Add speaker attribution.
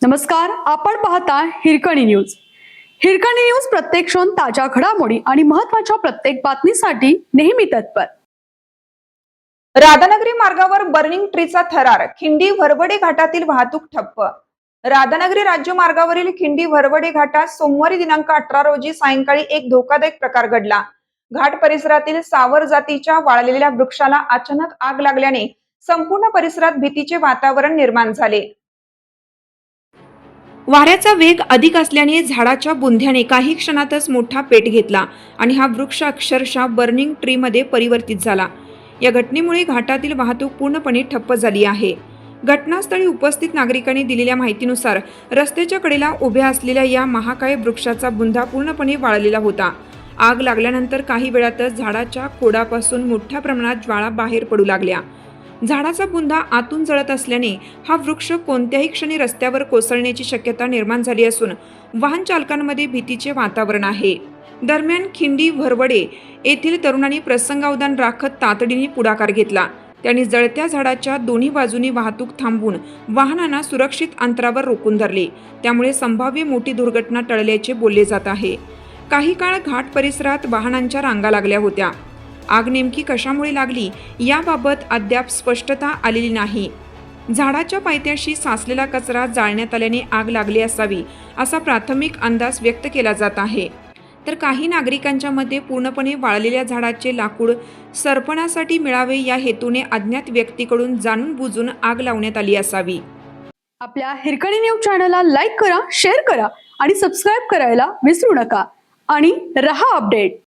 Speaker 1: नमस्कार, आपण पाहता हिरकणी न्यूज. हिरकणी न्यूज प्रत्येक क्षण ताज्या घडामोडी आणि महत्त्वाच्या प्रत्येक बातमीसाठी नेहमी तत्पर.
Speaker 2: राधानगरी मार्गावर बर्निंग ट्रीचा थरार, खिंडी वरवडे घाटातील वाहतूक ठप्प. राधानगरी राज्य मार्गावरील खिंडी वरवडे घाटात सोमवारी दिनांक 18 रोजी सायंकाळी एक धोकादायक प्रकार घडला. घाट परिसरातील सावर जातीच्या वाळलेल्या वृक्षाला अचानक आग लागल्याने संपूर्ण परिसरात भीतीचे वातावरण निर्माण झाले. वाऱ्याचा वेग अधिक असल्याने झाडाच्या बुंध्याने काही क्षणातच मोठा पेट घेतला आणि हा वृक्ष अक्षरशः बर्निंग ट्री मध्ये परिवर्तित झाला. या घटनेमुळे घाटातील वाहतूक पूर्णपणे ठप्प झाली आहे. घटनास्थळी उपस्थित नागरिकांनी दिलेल्या माहितीनुसार रस्त्याच्या कडेला उभ्या असलेल्या या महाकाय वृक्षाचा बुंधा पूर्णपणे वाळलेला होता. आग लागल्यानंतर काही वेळातच झाडाच्या खोडापासून मोठ्या प्रमाणात ज्वाळा बाहेर पडू लागल्या. झाडाचा बुंधा आतून जळत असल्याने हा वृक्ष कोणत्याही क्षणी रस्त्यावर कोसळण्याची शक्यता निर्माण झाली असून वाहन चालकांमध्ये भीतीचे वातावरण आहे. दरम्यान खिंडी वरवडे येथील तरुणांनी प्रसंगावधान राखत तातडीने पुढाकार घेतला. त्यांनी जळत्या झाडाच्या दोन्ही बाजूनी वाहतूक थांबवून वाहनांना सुरक्षित अंतरावर रोखून धरले. त्यामुळे संभाव्य मोठी दुर्घटना टळल्याचे बोलले जात आहे. काही काळ घाट परिसरात वाहनांच्या रांगा लागल्या होत्या. आग नेमकी कशामुळे लागली याबाबत अद्याप स्पष्टता आलेली नाही. झाडाच्या पायथ्याशी साचलेला कचरा जाळण्यात आल्याने आग लागली असावी असा प्राथमिक अंदाज व्यक्त केला जात आहे. तर काही नागरिकांच्या मते पूर्णपणे वाळलेल्या झाडाचे लाकूड सरपणासाठी मिळावे या हेतूने अज्ञात व्यक्तीकडून जाणून बुजून आग लावण्यात आली असावी.
Speaker 1: आपल्या हिरकणी न्यूज चॅनलला लाईक करा, शेअर करा आणि सबस्क्राईब करायला विसरू नका आणि रहा अपडेट.